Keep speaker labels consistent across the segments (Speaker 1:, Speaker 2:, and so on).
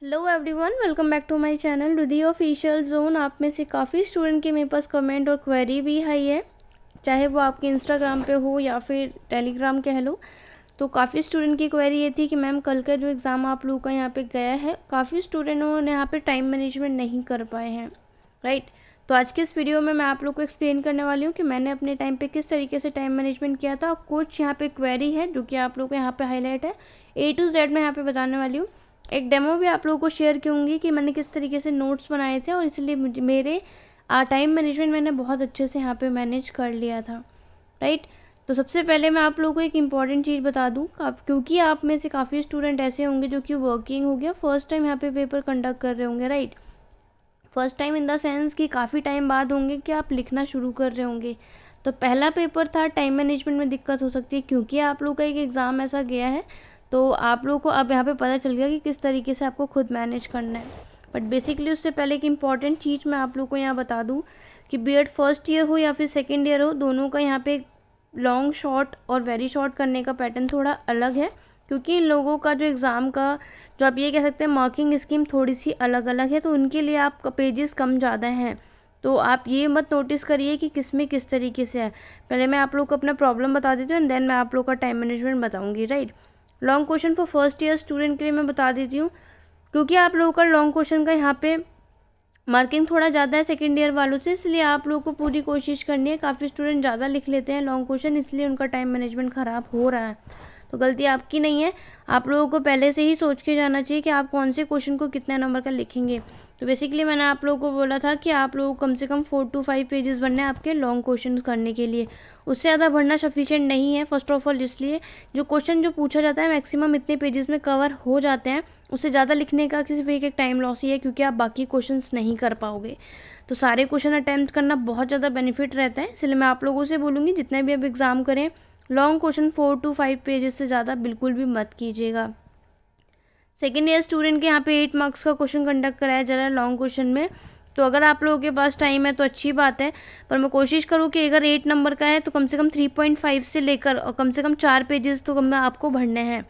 Speaker 1: Hello everyone, welcome back to my channel Rudi official zone. आप में से काफ़ी स्टूडेंट के मेरे पास कमेंट और क्वेरी भी आई है, चाहे वो आपके इंस्टाग्राम पे हो या फिर टेलीग्राम कह लो। तो काफ़ी स्टूडेंट की क्वेरी ये थी कि मैम कल का जो एग्ज़ाम आप लोगों का यहाँ पे गया है, काफ़ी स्टूडेंटों ने यहाँ पे टाइम मैनेजमेंट नहीं कर पाए हैं, राइट। तो आज के इस वीडियो में मैं आप लोग को एक्सप्लेन करने वाली हूँ कि मैंने अपने टाइम पे किस तरीके से टाइम मैनेजमेंट किया था। कुछ यहाँ पे क्वेरी है जो कि आप लोग को यहाँ पे हाईलाइट है, A to Z मैं यहाँ पे बताने वाली हूँ। एक डेमो भी आप लोगों को शेयर करूँगी कि मैंने किस तरीके से नोट्स बनाए थे, और इसलिए मुझे मेरे टाइम मैनेजमेंट मैंने बहुत अच्छे से यहाँ पे मैनेज कर लिया था, राइट। तो सबसे पहले मैं आप लोगों को एक इम्पॉर्टेंट चीज़ बता दूँ, क्योंकि आप में से काफ़ी स्टूडेंट ऐसे होंगे जो कि वर्किंग हो गया, फर्स्ट टाइम यहाँ पे पेपर कंडक्ट कर रहे होंगे, right. First time in the sense कि काफ़ी टाइम बाद होंगे कि आप लिखना शुरू कर रहे होंगे। तो पहला पेपर था, टाइम मैनेजमेंट में दिक्कत हो सकती है क्योंकि आप लोग का एक एग्ज़ाम ऐसा गया है। तो आप लोग को अब यहाँ पे पता चल गया कि किस तरीके से आपको खुद मैनेज करना है। बट बेसिकली उससे पहले एक इम्पॉर्टेंट चीज़ मैं आप लोग को यहाँ बता दूँ कि बीएड फर्स्ट ईयर हो या फिर सेकेंड ईयर हो, दोनों का यहाँ पे लॉन्ग शॉर्ट और वेरी शॉर्ट करने का पैटर्न थोड़ा अलग है, क्योंकि इन लोगों का जो एग्ज़ाम का जो आप ये कह सकते हैं मार्किंग स्कीम थोड़ी सी अलग अलग है। तो उनके लिए आप पेजेस कम ज़्यादा हैं। तो आप ये मत नोटिस करिए कि किस में किस तरीके से है। पहले मैं आप लोग को अपना प्रॉब्लम बता देती हूँ एंड देन मैं आप लोग का टाइम मैनेजमेंट बताऊँगी, right. Long question for first year student के लिए मैं बता देती हूँ, क्योंकि आप लोगों का लॉन्ग क्वेश्चन का यहाँ पे मार्किंग थोड़ा ज़्यादा है सेकेंड ईयर वालों से, इसलिए आप लोगों को पूरी कोशिश करनी है। काफ़ी स्टूडेंट ज़्यादा लिख लेते हैं लॉन्ग क्वेश्चन, इसलिए उनका टाइम मैनेजमेंट ख़राब हो रहा है। तो गलती आपकी नहीं है, आप लोगों को पहले से ही सोच के जाना चाहिए कि आप कौन से क्वेश्चन को कितने नंबर का लिखेंगे। तो बेसिकली मैंने आप लोगों को बोला था कि आप लोगों को कम से कम 4 to 5 पेजेस बनने हैं आपके लॉन्ग क्वेश्चन करने के लिए। उससे ज़्यादा भरना सफिशिएंट नहीं है। फर्स्ट ऑफ ऑल इसलिए जो क्वेश्चन जो पूछा जाता है मैक्सिमम इतने पेजेस में कवर हो जाते हैं, उससे ज़्यादा लिखने का सिर्फ एक टाइम लॉस ही है, क्योंकि आप बाकी क्वेश्चंस नहीं कर पाओगे। तो सारे क्वेश्चन अटैम्प्ट करना बहुत ज़्यादा बेनिफिट रहता है, इसलिए मैं आप लोगों से बोलूँगी जितने भी अब एग्ज़ाम करें, लॉन्ग क्वेश्चन 4 to 5 पेजेस से ज़्यादा बिल्कुल भी मत कीजिएगा। सेकेंड ईयर स्टूडेंट के यहाँ पे 8 मार्क्स का क्वेश्चन कंडक्ट कराया जा रहा है लॉन्ग क्वेश्चन में। तो अगर आप लोगों के पास टाइम है तो अच्छी बात है, पर मैं कोशिश करूँ कि अगर 8 नंबर का है तो कम से कम 3.5 से लेकर और कम से कम 4 पेजेस तो कम आपको भरने हैं।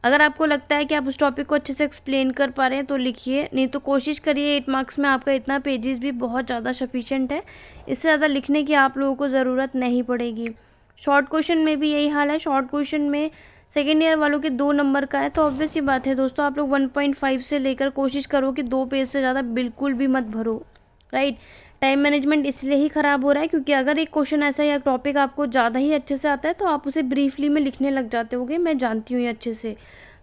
Speaker 1: अगर आपको लगता है कि आप उस टॉपिक को अच्छे से एक्सप्लेन कर पा रहे हैं तो लिखिए, नहीं तो कोशिश करिए 8 मार्क्स में आपका इतना पेजेस भी बहुत ज़्यादा सफिशिएंट है। इससे ज़्यादा लिखने की आप लोगों को ज़रूरत नहीं पड़ेगी। शॉर्ट क्वेश्चन में भी यही हाल है। शॉर्ट क्वेश्चन में सेकेंड ईयर वालों के 2 नंबर का है, तो ऑब्वियस ही बात है दोस्तों, आप लोग 1.5 से लेकर कोशिश करो कि 2 पेज से ज़्यादा बिल्कुल भी मत भरो, राइट। टाइम मैनेजमेंट इसलिए ही ख़राब हो रहा है क्योंकि अगर एक क्वेश्चन ऐसा या टॉपिक आपको ज़्यादा ही अच्छे से आता है तो आप उसे ब्रीफली में लिखने लग जाते होगे, मैं जानती हूँ ये अच्छे से।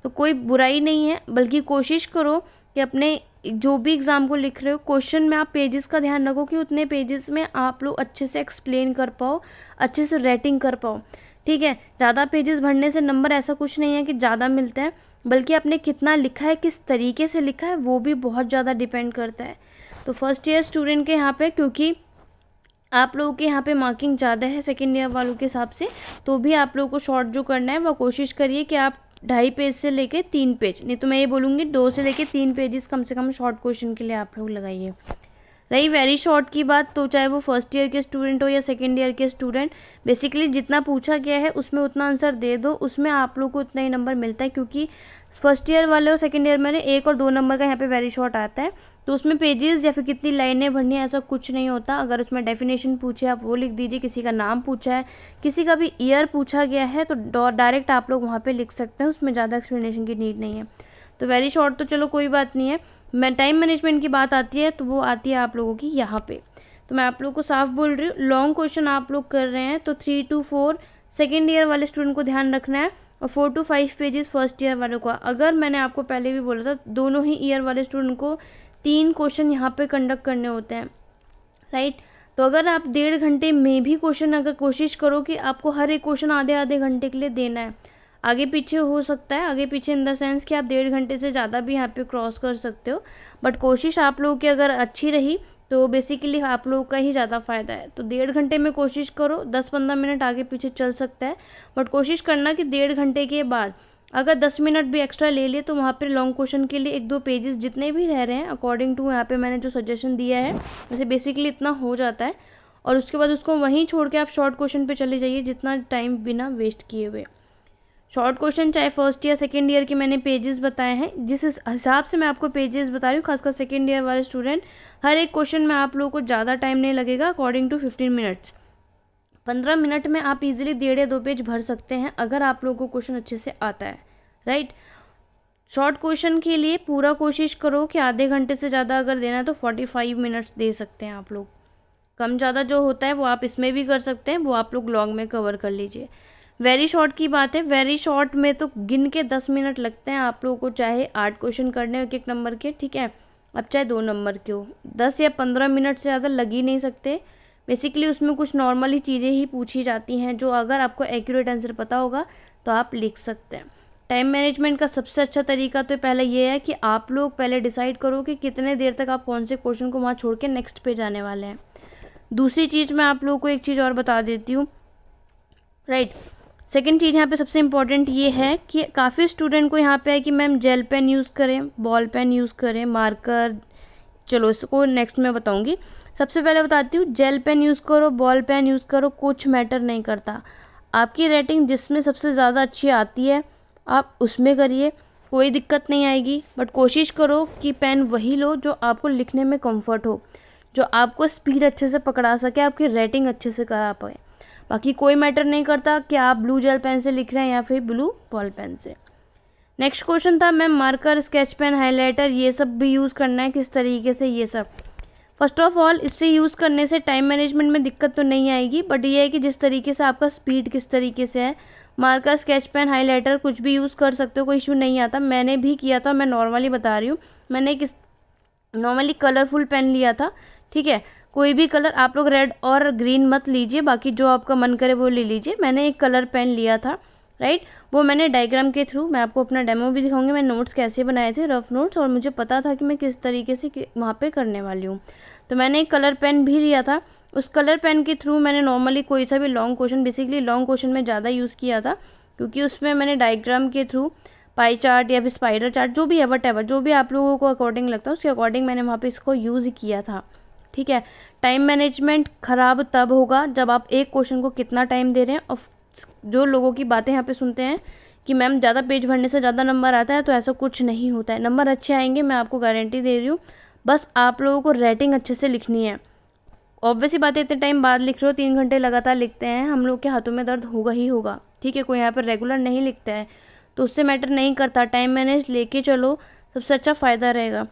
Speaker 1: तो कोई बुराई नहीं है, बल्कि कोशिश करो कि अपने जो भी एग्ज़ाम को लिख रहे हो क्वेश्चन में आप पेजेस का ध्यान रखो कि उतने पेजेस में आप लोग अच्छे से एक्सप्लेन कर पाओ, अच्छे से रेटिंग कर पाओ, ठीक है। ज़्यादा पेजेस भरने से नंबर ऐसा कुछ नहीं है कि ज़्यादा मिलते हैं, बल्कि आपने कितना लिखा है, किस तरीके से लिखा है, वो भी बहुत ज़्यादा डिपेंड करता है। तो फर्स्ट ईयर स्टूडेंट के यहाँ पे, क्योंकि आप लोगों के यहाँ पे मार्किंग ज़्यादा है सेकेंड ईयर वालों के हिसाब से, तो भी आप लोगों को शॉर्ट जो करना है वो कोशिश करिए कि आप 2.5 पेज से लेके 3 पेज, नहीं तो मैं ये बोलूँगी 2 से लेके 3 पेजेस कम से कम शॉर्ट क्वेश्चन के लिए आप लोग लगाइए। रही वेरी शॉर्ट की बात, तो चाहे वो फर्स्ट ईयर के स्टूडेंट हो या सेकेंड ईयर के स्टूडेंट, बेसिकली जितना पूछा गया है उसमें उतना आंसर दे दो, उसमें आप लोग को उतना ही नंबर मिलता है। क्योंकि फर्स्ट ईयर वाले और सेकेंड ईयर में 1 और 2 नंबर का यहाँ पे वेरी शॉर्ट आता है, तो उसमें पेजेस या फिर कितनी लाइनें भरनी है ऐसा कुछ नहीं होता। अगर उसमें डेफिनेशन पूछे आप वो लिख दीजिए, किसी का नाम पूछा है, किसी का भी ईयर पूछा गया है तो डायरेक्ट आप लोग वहाँ पे लिख सकते हैं, उसमें ज़्यादा एक्सप्लेनेशन की नीड नहीं है। तो वेरी शॉर्ट तो चलो कोई बात नहीं है। मैं टाइम मैनेजमेंट की बात आती है तो वो आती है आप लोगों की यहाँ पे। तो मैं आप लोगों को साफ बोल रही हूँ, लॉन्ग क्वेश्चन आप लोग कर रहे हैं तो 3 to 4 सेकेंड ईयर वाले स्टूडेंट को ध्यान रखना है, और 4 to 5 पेजेस फर्स्ट ईयर वालों को। अगर मैंने आपको पहले भी बोला था, दोनों ही ईयर वाले स्टूडेंट को 3 क्वेश्चन यहाँ पे कंडक्ट करने होते हैं, राइट। तो अगर आप 1.5 घंटे में भी क्वेश्चन, अगर कोशिश करो कि आपको हर एक क्वेश्चन आधे आधे घंटे के लिए देना है, आगे पीछे हो सकता है, आगे पीछे इन द सेंस कि आप 1.5 घंटे से ज़्यादा भी यहाँ पे क्रॉस कर सकते हो, बट कोशिश आप लोगों की अगर अच्छी रही तो बेसिकली आप लोगों का ही ज़्यादा फ़ायदा है। तो 1.5 घंटे में कोशिश करो, 10-15 मिनट आगे पीछे चल सकता है, बट कोशिश करना कि 1.5 घंटे के बाद अगर 10 मिनट भी एक्स्ट्रा ले लिए तो वहाँ पे लॉन्ग क्वेश्चन के लिए 1-2 पेजेस जितने भी रह रहे हैं अकॉर्डिंग टू यहाँ पे मैंने जो सजेशन दिया है, वैसे बेसिकली इतना हो जाता है, और उसके बाद उसको वहीं छोड़ के आप शॉर्ट क्वेश्चन पे चले जाइए जितना टाइम बिना वेस्ट किए हुए, शॉर्ट क्वेश्चन चाहे फर्स्ट या सेकेंड ईयर के मैंने पेजेस बताए हैं, जिस हिसाब से मैं आपको पेजेस बता रही हूँ, खासकर सेकेंड ईयर वाले स्टूडेंट, हर एक क्वेश्चन में आप लोगों को ज़्यादा टाइम नहीं लगेगा, अकॉर्डिंग टू 15 मिनट्स। 15 मिनट में आप इजीली 1.5 या 2 पेज भर सकते हैं अगर आप लोगों को क्वेश्चन अच्छे से आता है, राइट। शॉर्ट क्वेश्चन के लिए पूरा कोशिश करो कि आधे घंटे से ज़्यादा अगर देना है तो 45 मिनट्स दे सकते हैं आप लोग। कम ज़्यादा जो होता है वो आप इसमें भी कर सकते हैं, वो आप लोग लॉन्ग में कवर कर लीजिए। वेरी शॉर्ट की बात है, वेरी शॉर्ट में तो गिन के 10 मिनट लगते हैं आप लोगों को, चाहे 8 क्वेश्चन करने हो एक एक नंबर के, ठीक है। अब चाहे 2 नंबर के हो, 10 या 15 मिनट से ज़्यादा लग ही नहीं सकते। बेसिकली उसमें कुछ नॉर्मली चीज़ें ही पूछी जाती हैं जो अगर आपको एक्यूरेट आंसर पता होगा तो आप लिख सकते हैं। टाइम मैनेजमेंट का सबसे अच्छा तरीका तो पहले ये है कि आप लोग पहले डिसाइड करो कि कितने देर तक आप कौन से क्वेश्चन को वहाँ छोड़ के नेक्स्ट पे जाने वाले हैं। दूसरी चीज़ मैं आप लोगों को एक चीज़ और बता देती हूँ, राइट। सेकंड चीज़ यहाँ पे सबसे इम्पॉर्टेंट ये है कि काफ़ी स्टूडेंट को यहाँ पे है कि मैम जेल पेन यूज़ करें, बॉल पेन यूज़ करें, मार्कर, चलो इसको नेक्स्ट में बताऊँगी। सबसे पहले बताती हूँ, जेल पेन यूज़ करो, बॉल पेन यूज़ करो, कुछ मैटर नहीं करता। आपकी रेटिंग जिसमें सबसे ज़्यादा अच्छी आती है आप उसमें करिए, कोई दिक्कत नहीं आएगी। बट कोशिश करो कि पेन वही लो जो आपको लिखने में कंफर्ट हो, जो आपको स्पीड अच्छे से पकड़ा सके, आपकी रेटिंग अच्छे से करा पाए। बाकी कोई मैटर नहीं करता कि आप ब्लू जेल पेन से लिख रहे हैं या फिर ब्लू बॉल पेन से। नेक्स्ट क्वेश्चन था ma'am marker, sketch pen, highlighter ये सब भी यूज़ करना है किस तरीके से, ये सब। फर्स्ट ऑफ ऑल इससे यूज़ करने से टाइम मैनेजमेंट में दिक्कत तो नहीं आएगी, बट ये है कि जिस तरीके से आपका स्पीड किस तरीके से है, मार्कर, स्केच पेन, हाइलाइटर कुछ भी यूज़ कर सकते हो, कोई इशू नहीं आता। मैंने भी किया था, मैं नॉर्मली बता रही हूँ, मैंने एक नॉर्मली कलरफुल पेन लिया था, ठीक है। कोई भी कलर आप लोग रेड और ग्रीन मत लीजिए, बाकी जो आपका मन करे वो ले लीजिए। मैंने एक कलर पेन लिया था, राइट। वो मैंने डायग्राम के थ्रू, मैं आपको अपना डेमो भी दिखाऊंगी, मैं नोट्स कैसे बनाए थे, रफ नोट्स, और मुझे पता था कि मैं किस तरीके से वहाँ पे करने वाली हूँ। तो मैंने एक कलर पेन भी लिया था। उस कलर पेन के थ्रू मैंने नॉर्मली कोई सा भी long question, basically long question में ज़्यादा यूज़ किया था, क्योंकि उसमें मैंने डायग्राम के थ्रू पाई चार्ट या फिर स्पाइडर चार्ट जो भी है, वट जो भी आप लोगों को अकॉर्डिंग लगता है उसके अकॉर्डिंग मैंने वहाँ पे इसको यूज़ किया था, ठीक है। टाइम मैनेजमेंट ख़राब तब होगा जब आप एक क्वेश्चन को कितना टाइम दे रहे हैं। और जो लोगों की बातें यहाँ पे सुनते हैं कि मैम ज़्यादा पेज भरने से ज़्यादा नंबर आता है, तो ऐसा कुछ नहीं होता है। नंबर अच्छे आएंगे, मैं आपको गारंटी दे रही हूँ, बस आप लोगों को राइटिंग अच्छे से लिखनी है। ऑब्वियस ही बात है, इतने टाइम बाद लिख रहे हो, 3 घंटे लगातार लिखते हैं, हम लोग के हाथों में दर्द होगा ही होगा, ठीक है। कोई यहाँ पर रेगुलर नहीं लिखता है तो उससे मैटर नहीं करता, टाइम मैनेज लेके चलो, सबसे अच्छा फ़ायदा रहेगा।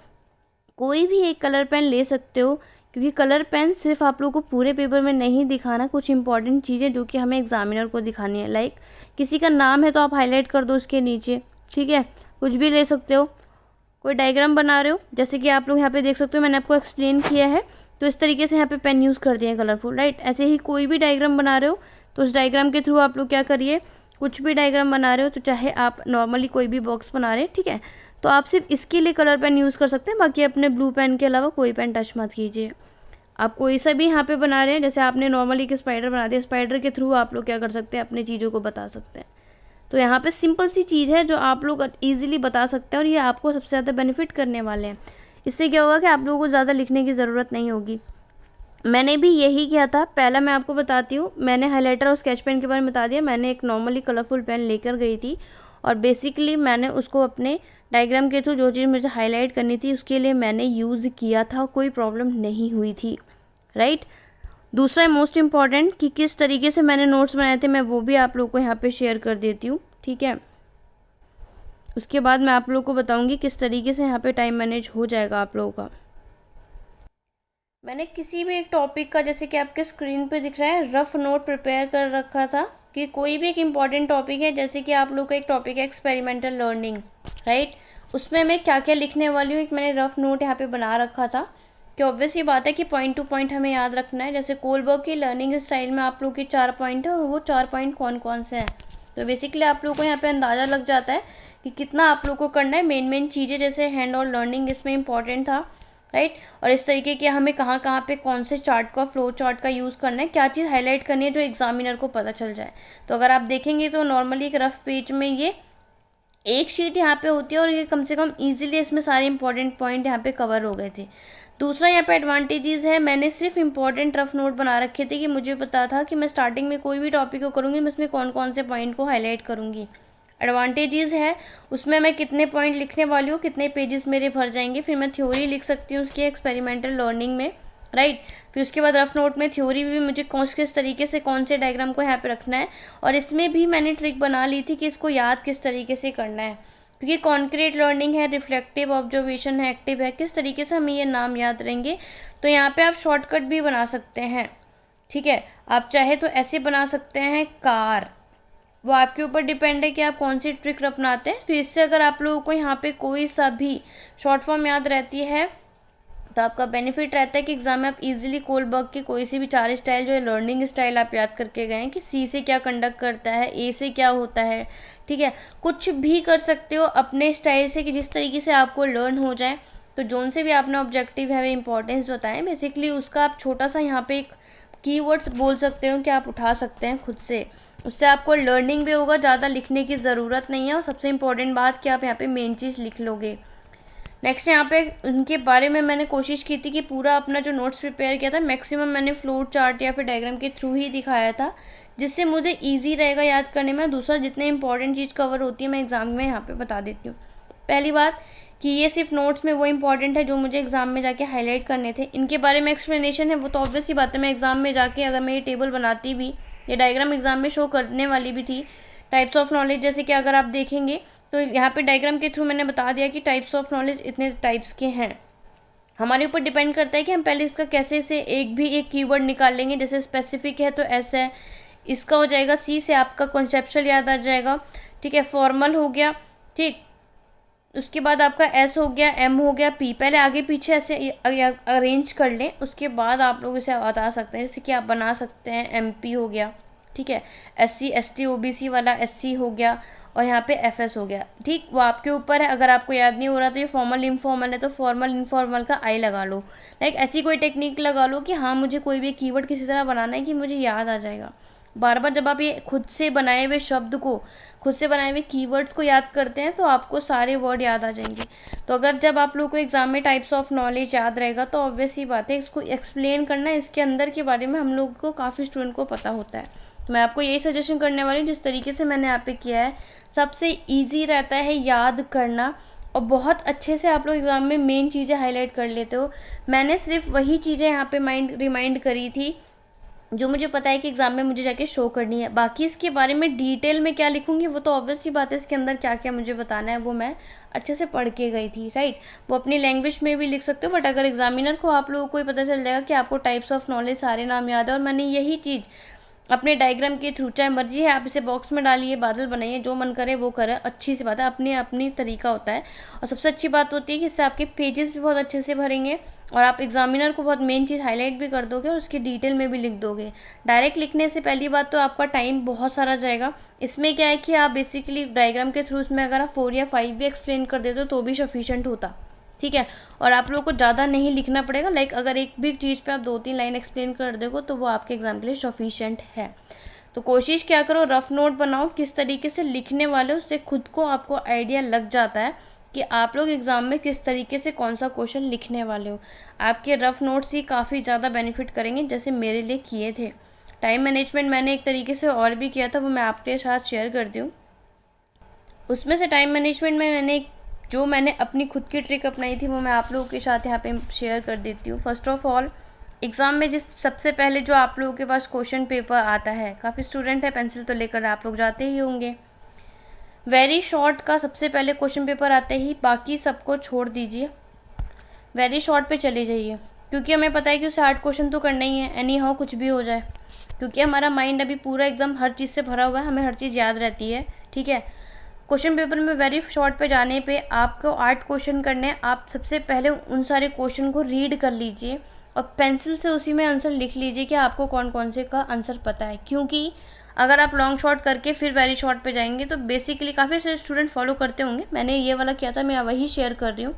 Speaker 1: कोई भी एक कलर पेन ले सकते हो, क्योंकि कलर पेन सिर्फ आप लोगों को पूरे पेपर में नहीं दिखाना, कुछ इंपॉर्टेंट चीज़ें जो कि हमें एग्जामिनर को दिखानी है, लाइक किसी का नाम है तो आप हाईलाइट कर दो उसके नीचे, ठीक है। कुछ भी ले सकते हो, कोई डायग्राम बना रहे हो, जैसे कि आप लोग यहाँ पे देख सकते हो, मैंने आपको एक्सप्लेन किया है, तो इस तरीके से यहाँ पे पेन यूज़ कर दिए हैं कलरफुल, राइट। ऐसे ही कोई भी डायग्राम बना रहे हो तो उस डायग्राम के थ्रू आप लोग क्या करिए, कुछ भी डायग्राम बना रहे हो, तो चाहे आप नॉर्मली कोई भी बॉक्स बना रहे हैं, ठीक है, तो आप सिर्फ इसके लिए कलर पेन यूज़ कर सकते हैं, बाकी अपने ब्लू पेन के अलावा कोई पेन टच मत कीजिए। आप कोई सा भी यहाँ पे बना रहे हैं, जैसे आपने नॉर्मली एक स्पाइडर बना दिया, स्पाइडर के थ्रू आप लोग क्या कर सकते हैं, अपनी चीज़ों को बता सकते हैं। तो यहाँ पे सिंपल सी चीज़ है जो आप लोग ईजिली बता सकते हैं, और ये आपको सबसे ज़्यादा बेनिफिट करने वाले हैं। इससे क्या होगा कि आप लोगों को ज़्यादा लिखने की ज़रूरत नहीं होगी। मैंने भी यही किया था। पहला मैं आपको बताती हूँ, मैंने हाइलाइटर और स्केच पेन के बारे में बता दिया। मैंने एक नॉर्मली कलरफुल पेन लेकर गई थी, और बेसिकली मैंने उसको अपने डायग्राम के थ्रू जो चीज़ मुझे हाईलाइट करनी थी उसके लिए मैंने यूज़ किया था, कोई प्रॉब्लम नहीं हुई थी, राइट। दूसरा मोस्ट इम्पॉर्टेंट कि किस तरीके से मैंने नोट्स बनाए थे, मैं वो भी आप लोग को यहाँ पे शेयर कर देती हूँ, ठीक है। उसके बाद मैं आप लोग को बताऊँगी किस तरीके से यहाँ पे टाइम मैनेज हो जाएगा आप लोगों का। मैंने किसी भी एक टॉपिक का, जैसे कि आपके स्क्रीन पे दिख रहा है, रफ नोट प्रिपेयर कर रखा था कि कोई भी एक इम्पॉर्टेंट टॉपिक है, जैसे कि आप लोग का एक टॉपिक है एक्सपेरिमेंटल लर्निंग, राइट। उसमें मैं क्या क्या लिखने वाली हूँ, एक मैंने रफ नोट यहाँ पे बना रखा था कि ऑब्वियस ये बात है कि पॉइंट टू पॉइंट हमें याद रखना है। जैसे कोलबर्ग की लर्निंग स्टाइल में आप लोग के 4 पॉइंट है, और वो 4 पॉइंट कौन कौन से हैं, तो बेसिकली आप लोग को यहाँ पे अंदाज़ा लग जाता है कि कितना आप लोग को करना है। मेन चीज़ें जैसे हैंड और लर्निंग इसमें इंपॉर्टेंट था, राइट। और इस तरीके के हमें कहाँ कहाँ पे कौन से चार्ट का, फ्लो चार्ट का यूज़ करना है, क्या चीज़ हाईलाइट करनी है जो एग्जामिनर को पता चल जाए। तो अगर आप देखेंगे तो नॉर्मली एक रफ पेज में ये एक शीट यहाँ पे होती है, और ये कम से कम इजीली इसमें सारे इंपॉर्टेंट पॉइंट यहाँ पे कवर हो गए थे। दूसरा यहाँ पे एडवांटेजेस है, मैंने सिर्फ इंपॉर्टेंट रफ नोट बना रखे थे कि मुझे पता था कि मैं स्टार्टिंग में कोई भी टॉपिक को करूँगी, मैं इसमें कौन कौन से पॉइंट को हाईलाइट करूँगी। एडवांटेजेस है उसमें मैं कितने पॉइंट लिखने वाली हूँ, कितने पेजेस मेरे भर जाएंगे, फिर मैं थ्योरी लिख सकती हूँ उसकी एक्सपेरिमेंटल लर्निंग में, राइट। फिर उसके बाद रफ नोट में थ्योरी भी मुझे किस तरीके से कौन से डायग्राम को यहाँ पे रखना है, और इसमें भी मैंने ट्रिक बना ली थी कि इसको याद किस तरीके से करना है, क्योंकि कॉन्क्रीट लर्निंग है, रिफ्लेक्टिव ऑब्जर्वेशन है, एक्टिव है, किस तरीके से हमें ये नाम याद रहेंगे। तो यहाँ पे आप शॉर्टकट भी बना सकते हैं, ठीक है। आप चाहे तो ऐसे बना सकते हैं कार, वो आपके ऊपर डिपेंड है कि आप कौन सी ट्रिक अपनाते हैं। तो इससे अगर आप लोगों को यहाँ पे कोई सा भी शॉर्ट फॉर्म याद रहती है तो आपका बेनिफिट रहता है कि एग्जाम में आप इजीली कोलबर्ग के कोई सी भी 4 स्टाइल जो है लर्निंग स्टाइल आप याद करके गए हैं कि सी से क्या कंडक्ट करता है, ए से क्या होता है, ठीक है। कुछ भी कर सकते हो अपने स्टाइल से कि जिस तरीके से आपको लर्न हो जाए। तो जोन से भी आपने ऑब्जेक्टिव है वे इंपॉर्टेंस बताएं, बेसिकली उसका आप छोटा सा यहाँ पे एक कीवर्ड्स बोल सकते हो कि आप उठा सकते हैं खुद से, उससे आपको लर्निंग भी होगा, ज़्यादा लिखने की ज़रूरत नहीं है, और सबसे इंपॉर्टेंट बात कि आप यहाँ पे मेन चीज़ लिख लोगे। नेक्स्ट यहाँ पे उनके बारे में मैंने कोशिश की थी कि पूरा अपना जो नोट्स प्रिपेयर किया था मैक्सिमम मैंने फ्लोट चार्ट या फिर डायग्राम के थ्रू ही दिखाया था, जिससे मुझे ईजी रहेगा याद करने में। दूसरा, जितने इंपॉर्टेंट चीज़ कवर होती है मैं एग्जाम में यहाँ पे बता देती हूँ। पहली बात कि ये सिर्फ नोट्स में वो इंपॉर्टेंट है जो मुझे एग्जाम में जाके हाईलाइट करने थे, इनके बारे में एक्सप्लेनेशन है वो तो ऑब्वियस ही बात है, मैं एग्जाम में जाके अगर मैं ये टेबल बनाती भी, ये डायग्राम एग्जाम में शो करने वाली भी थी। टाइप्स ऑफ नॉलेज, जैसे कि अगर आप देखेंगे तो यहाँ पे डायग्राम के थ्रू मैंने बता दिया कि टाइप्स ऑफ नॉलेज इतने टाइप्स के हैं। हमारे ऊपर डिपेंड करता है कि हम पहले इसका कैसे से एक कीवर्ड निकाल लेंगे। जैसे स्पेसिफिक है तो एस है, इसका हो जाएगा सी से आपका कॉन्सेप्चुअल याद आ जाएगा, ठीक है। फॉर्मल हो गया, ठीक, उसके बाद आपका एस हो गया, एम हो गया, पी, पहले आगे पीछे ऐसे अरेंज कर लें, उसके बाद आप लोग इसे बता सकते हैं। जैसे कि आप बना सकते हैं एम पी हो गया, ठीक है, S C S T O B C वाला एस सी हो गया, और यहाँ पे एफ एस हो गया, ठीक। वो आपके ऊपर है, अगर आपको याद नहीं हो रहा तो ये फॉर्मल इनफॉर्मल है तो फॉर्मल इनफॉर्मल का आई लगा लो, लाइक ऐसी कोई टेक्निक लगा लो कि हाँ मुझे कोई भी कीवर्ड किसी तरह बनाना है कि मुझे याद आ जाएगा। बार बार जब आप ये खुद से बनाए हुए शब्द को, खुद से बनाए हुए कीवर्ड्स को याद करते हैं तो आपको सारे वर्ड याद आ जाएंगे। तो अगर जब आप लोग को एग्जाम में टाइप्स ऑफ नॉलेज याद रहेगा तो ऑब्वियस ही बात है इसको एक्सप्लेन करना, इसके अंदर के बारे में हम लोग को काफ़ी स्टूडेंट को पता होता है। तो मैं आपको यही सजेशन करने वाली हूँ जिस तरीके से मैंने यहाँ पे किया है, सबसे ईजी रहता है याद करना, और बहुत अच्छे से आप लोग एग्जाम में मेन चीज़ें हाईलाइट कर लेते हो। मैंने सिर्फ वही चीज़ें यहाँ पे रिमाइंड करी थी जो मुझे पता है कि एग्जाम में मुझे जाके शो करनी है। बाकी इसके बारे में डिटेल में क्या लिखूंगी वो तो ऑब्वियस सी बात है, इसके अंदर क्या क्या मुझे बताना है वो मैं अच्छे से पढ़ के गई थी, राइट। वो अपनी लैंग्वेज में भी लिख सकते हो, बट अगर एग्जामिनर को आप लोगों को ही पता चल जाएगा कि आपको टाइप्स ऑफ नॉलेज सारे नाम याद है, और मैंने यही चीज़ अपने डायग्राम के थ्रू, चाहे मर्जी है आप इसे बॉक्स में डालिए, बादल बनाइए, जो मन करे वो करे, अच्छी सी बात है, अपनी अपनी तरीका होता है। और सबसे अच्छी बात होती है कि इससे आपके पेजेस भी बहुत अच्छे से भरेंगे, और आप एग्जामिनर को बहुत मेन चीज़ हाईलाइट भी कर दोगे और उसकी डिटेल में भी लिख दोगे। डायरेक्ट लिखने से पहली बात तो आपका टाइम बहुत सारा जाएगा। इसमें क्या है कि आप बेसिकली डायग्राम के थ्रू उसमें अगर आप 4 या 5 भी एक्सप्लेन कर देते हो तो भी सफिशिएंट होता, ठीक है। और आप लोगों को ज़्यादा नहीं लिखना पड़ेगा, लाइक अगर एक भी चीज़ पे आप 2-3 लाइन एक्सप्लेन कर दोगे तो वो आपके एग्जाम के लिए सफिशिएंट है। तो कोशिश क्या करो, रफ नोट बनाओ, किस तरीके से लिखने वाले हो उससे खुद को आपको आइडिया लग जाता है कि आप लोग एग्जाम में किस तरीके से कौन सा क्वेश्चन लिखने वाले हो। आपके रफ नोट्स ही काफ़ी ज़्यादा बेनिफिट करेंगे, जैसे मेरे लिए किए थे। टाइम मैनेजमेंट मैंने एक तरीके से और भी किया था, वो मैं आपके साथ शेयर करती हूँ। उसमें से टाइम मैनेजमेंट में मैंने अपनी खुद की ट्रिक अपनाई थी वो मैं आप लोगों के साथ यहाँ पे शेयर कर देती हूँ। फर्स्ट ऑफ ऑल, एग्ज़ाम में सबसे पहले जो आप लोगों के पास क्वेश्चन पेपर आता है, काफ़ी स्टूडेंट है पेंसिल तो लेकर आप लोग जाते ही होंगे, वेरी शॉर्ट का सबसे पहले क्वेश्चन पेपर आते ही बाकी सबको छोड़ दीजिए, वेरी शॉर्ट पे चले जाइए, क्योंकि हमें पता है कि उसे 8 क्वेश्चन तो करना ही है, एनी हाउ कुछ भी हो जाए, क्योंकि हमारा माइंड अभी पूरा एकदम हर चीज़ से भरा हुआ है, हमें हर चीज़ याद रहती है, ठीक है। क्वेश्चन पेपर में वेरी शॉर्ट पे जाने पे आपको 8 क्वेश्चन करने हैं। आप सबसे पहले उन सारे क्वेश्चन को रीड कर लीजिए और पेंसिल से उसी में आंसर लिख लीजिए कि आपको कौन कौन से का आंसर पता है, क्योंकि अगर आप लॉन्ग शॉर्ट करके फिर वेरी शॉर्ट पे जाएंगे तो बेसिकली काफ़ी सारे स्टूडेंट फॉलो करते होंगे, मैंने ये वाला किया था, मैं वही शेयर कर रही हूँ।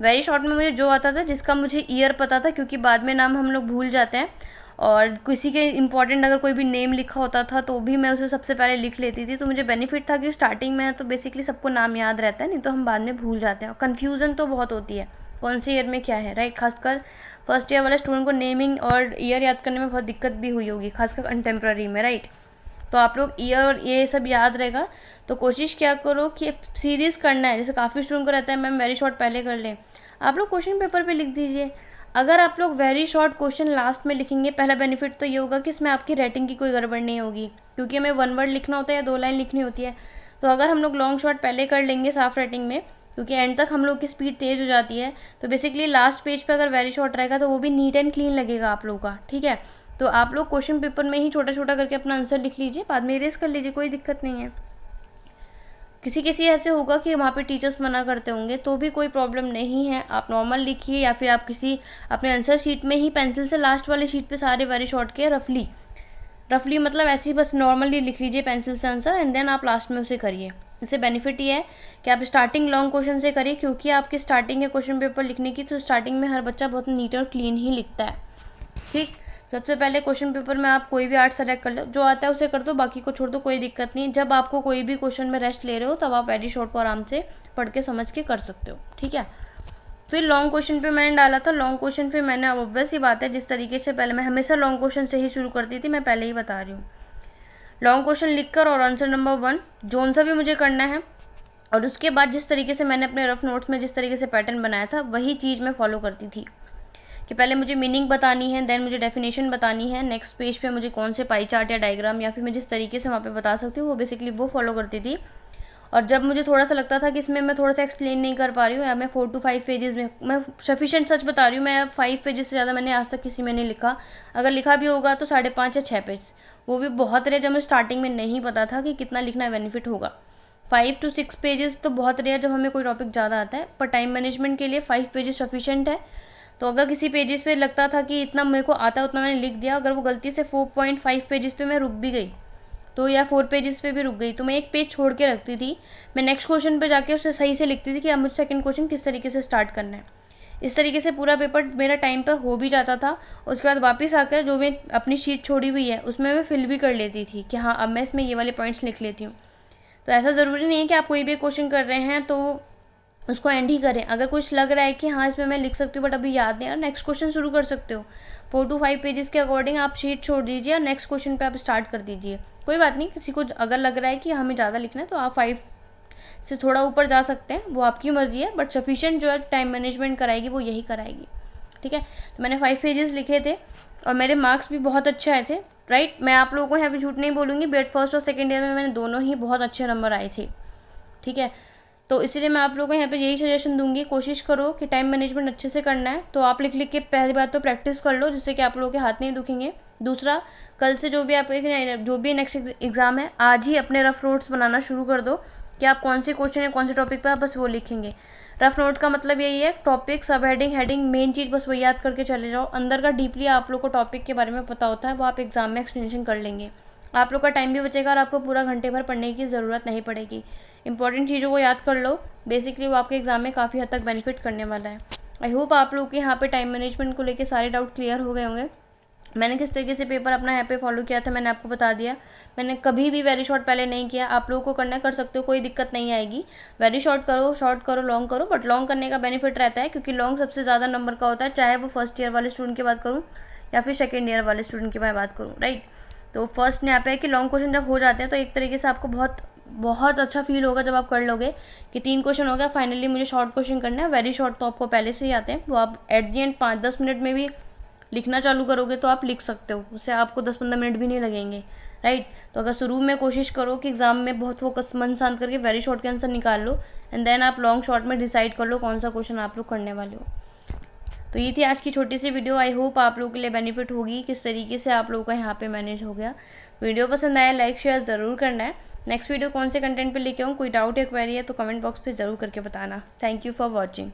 Speaker 1: वेरी शॉर्ट में मुझे जो आता था, जिसका मुझे ईयर पता था, क्योंकि बाद में नाम हम लोग भूल जाते हैं, और किसी के इंपॉर्टेंट अगर कोई भी नेम लिखा होता था तो भी मैं उसे सबसे पहले लिख लेती थी। तो मुझे बेनिफिट था कि स्टार्टिंग में तो बेसिकली सबको नाम याद रहता है, नहीं तो हम बाद में भूल जाते हैं, और कन्फ्यूज़न तो बहुत होती है कौन से ईयर में क्या है, राइट। खासकर फर्स्ट ईयर वाले स्टूडेंट को नेमिंग और ईयर याद करने में बहुत दिक्कत भी हुई होगी, खासकर कंटेम्प्रेरी में, राइट। तो आप लोग ईयर और ये सब याद रहेगा तो कोशिश क्या करो कि सीरीज़ करना है। जैसे काफ़ी स्टूडेंट को रहता है मैम वेरी शॉर्ट पहले कर लें, आप लोग क्वेश्चन पेपर पे लिख दीजिए। अगर आप लोग वेरी शॉर्ट क्वेश्चन लास्ट में लिखेंगे, पहला बेनिफिट तो ये होगा कि इसमें आपकी राइटिंग की कोई गड़बड़ नहीं होगी, क्योंकि हमें 1 वर्ड लिखना होता है या 2 लाइन लिखनी होती है। तो अगर हम लोग लॉन्ग शॉर्ट पहले कर लेंगे साफ राइटिंग में, क्योंकि एंड तक हम लोग की स्पीड तेज़ हो जाती है, तो बेसिकली लास्ट पेज पे अगर वेरी शॉर्ट रहेगा तो वो भी नीट एंड क्लीन लगेगा आप लोग का, ठीक है। तो आप लोग क्वेश्चन पेपर में ही छोटा छोटा करके अपना आंसर लिख लीजिए, बाद में इरेज कर लीजिए, कोई दिक्कत नहीं है। किसी किसी ऐसे होगा कि वहाँ पे टीचर्स मना करते होंगे, तो भी कोई प्रॉब्लम नहीं है, आप नॉर्मल लिखिए या फिर आप किसी अपने आंसर शीट में ही पेंसिल से लास्ट वाले शीट पे सारे वेरी शॉर्ट के रफली मतलब ऐसे ही बस नॉर्मली लिख लीजिए पेंसिल से आंसर, एंड देन आप लास्ट में उसे करिए। इससे बेनिफिट ये है कि आप स्टार्टिंग लॉन्ग क्वेश्चन से करिए, क्योंकि आपकी स्टार्टिंग है क्वेश्चन पेपर लिखने की, तो स्टार्टिंग में हर बच्चा बहुत नीट और क्लीन ही लिखता है, ठीक। सबसे पहले क्वेश्चन पेपर में आप कोई भी आर्ट सेलेक्ट कर लो, जो आता है उसे कर दो, बाकी को छोड़ दो, कोई दिक्कत नहीं। जब आपको कोई भी क्वेश्चन में रेस्ट ले रहे हो तब आप वेरी शॉर्ट को आराम से पढ़ के समझ के कर सकते हो, ठीक है। फिर लॉन्ग क्वेश्चन पे मैंने डाला था, लॉन्ग क्वेश्चन पे मैंने, अब ऑब्वियस ही बात है, जिस तरीके से पहले मैं हमेशा लॉन्ग क्वेश्चन से ही शुरू करती थी, मैं पहले ही बता रही हूँ। लॉन्ग क्वेश्चन लिखकर और आंसर नंबर 1 जोन सा भी मुझे करना है, और उसके बाद जिस तरीके से मैंने अपने रफ नोट्स में जिस तरीके से पैटर्न बनाया था वही चीज़ मैं फॉलो करती थी, कि पहले मुझे मीनिंग बतानी है, देन मुझे डेफिनेशन बतानी है, नेक्स्ट पेज पे मुझे कौन से पाई चार्ट या डायग्राम या फिर मैं जिस तरीके से वहाँ पे बता सकती हूँ वो बेसिकली वो फॉलो करती थी। और जब मुझे थोड़ा सा लगता था कि इसमें मैं थोड़ा सा एक्सप्लेन नहीं कर पा रही हूँ, या मैं 4 to 5 पेजेस में, मैं सफिशिएंट सच बता रही हूँ, मैं 5 पेजेस से ज़्यादा मैंने आज तक किसी में नहीं लिखा, अगर लिखा भी होगा तो 5.5 या 6 पेज, वो भी बहुत रेयर, जब मुझे स्टार्टिंग में नहीं पता था कि कितना लिखना बेनिफिट होगा। 5 to 6 पेजेस तो बहुत रेयर जब हमें कोई टॉपिक ज़्यादा आता है, पर टाइम मैनेजमेंट के लिए 5 पेजेस सफिशिएंट है। तो अगर किसी पेजेस पे लगता था कि इतना मेरे को आता है उतना मैंने लिख दिया, अगर वो गलती से 4.5 पेजेस पे मैं रुक भी गई तो, या 4 पेजेस पे भी रुक गई, तो मैं एक पेज छोड़ के रखती थी, मैं नेक्स्ट क्वेश्चन पे जाके उसे सही से लिखती थी कि अब मुझे सेकंड क्वेश्चन किस तरीके से स्टार्ट करना है। इस तरीके से पूरा पेपर मेरा टाइम पर हो भी जाता था। उसके बाद वापस आकर जो मैं अपनी शीट छोड़ी हुई है उसमें मैं फिल भी कर लेती थी कि हाँ अब मैं इसमें ये वाले पॉइंट्स लिख लेती हूँ। तो ऐसा ज़रूरी नहीं है कि आप कोई भी क्वेश्चन कर रहे हैं तो उसको एंड ही करें। अगर कुछ लग रहा है कि हाँ इसमें मैं लिख सकती हूँ बट अभी याद नहीं, और नेक्स्ट क्वेश्चन शुरू कर सकते हो। 4 to 5 पेजेस के अकॉर्डिंग आप शीट छोड़ दीजिए और नेक्स्ट क्वेश्चन पे आप स्टार्ट कर दीजिए, कोई बात नहीं। किसी को अगर लग रहा है कि हमें ज़्यादा लिखना है तो आप 5 से थोड़ा ऊपर जा सकते हैं, वो आपकी मर्जी है, बट सफिशिएंट जो है टाइम मैनेजमेंट कराएगी वो यही कराएगी, ठीक है। तो मैंने 5 पेजेस लिखे थे और मेरे मार्क्स भी बहुत अच्छे आए थे, राइट। मैं आप लोगों को यहाँ पे झूठ नहीं बोलूँगी, बट फर्स्ट और सेकेंड ईयर में मैंने दोनों ही बहुत अच्छे नंबर आए थे, ठीक है। तो इसीलिए मैं आप लोगों को यहाँ पे यही सजेशन दूंगी, कोशिश करो कि टाइम मैनेजमेंट अच्छे से करना है। तो आप लिख लिख के पहली बात तो प्रैक्टिस कर लो, जिससे कि आप लोगों के हाथ नहीं दुखेंगे। दूसरा, कल से जो भी नेक्स्ट एग्ज़ाम है, आज ही अपने रफ नोट्स बनाना शुरू कर दो कि आप कौन से क्वेश्चन या कौन से टॉपिक पर आप बस वो लिखेंगे। रफ नोट का मतलब यही है, टॉपिक, सब हेडिंग मेन चीज़ बस वो याद करके चले जाओ। अंदर का डीपली आप लोग को टॉपिक के बारे में पता होता है, वो आप एग्जाम में एक्सप्लेनेशन कर लेंगे। आप लोग का टाइम भी बचेगा और आपको पूरा घंटे भर पढ़ने की ज़रूरत नहीं पड़ेगी। इंपॉर्टेंट चीज़ों को याद कर लो, बेसिकली वो आपके एग्जाम में काफ़ी हद तक बेनिफिट करने वाला है। आई होप आप लोग के यहाँ पे टाइम मैनेजमेंट को लेके सारे डाउट क्लियर हो गए होंगे। मैंने किस तरीके से पेपर अपना यहाँ पे फॉलो किया था मैंने आपको बता दिया। मैंने कभी भी वेरी शॉर्ट पहले नहीं किया, आप लोगों को करना कर सकते हो, कोई दिक्कत नहीं आएगी। वेरी शॉर्ट करो, शॉर्ट करो, लॉन्ग करो, बट लॉन्ग करने का बेनिफिट रहता है क्योंकि लॉन्ग सबसे ज़्यादा नंबर का होता है, चाहे वो फर्स्ट ईयर वाले स्टूडेंट की बात करूँ या फिर सेकेंड ईयर वाले स्टूडेंट की मैं बात करूँ, राइट। तो फर्स्ट यहाँ पे है कि लॉन्ग क्वेश्चन जब हो जाते हैं तो एक तरीके से आपको बहुत अच्छा फील होगा जब आप कर लोगे कि 3 क्वेश्चन हो गया, फाइनली मुझे शॉर्ट क्वेश्चन करना है। वेरी शॉर्ट तो आपको पहले से ही आते हैं, वो आप एट दी एंड 5-10 मिनट में भी लिखना चालू करोगे तो आप लिख सकते हो, उससे आपको 10-15 मिनट भी नहीं लगेंगे, राइट। तो अगर शुरू में कोशिश करो कि एग्जाम में बहुत फोकस मन शांत करके वेरी शॉर्ट के आंसर निकाल लो, एंड देन आप लॉन्ग शॉर्ट में डिसाइड कर लो कौन सा क्वेश्चन आप लोग करने वाले हो। तो ये थी आज की छोटी सी वीडियो। आई होप आप लोगों के लिए बेनिफिट होगी, किस तरीके से आप लोगों का यहाँ पे मैनेज हो गया। वीडियो पसंद आया लाइक शेयर ज़रूर करना है। नेक्स्ट वीडियो कौन से कंटेंट पे लेके आऊँ, कोई डाउट या क्वेरी है तो कमेंट बॉक्स पे ज़रूर करके बताना। Thank you for watching.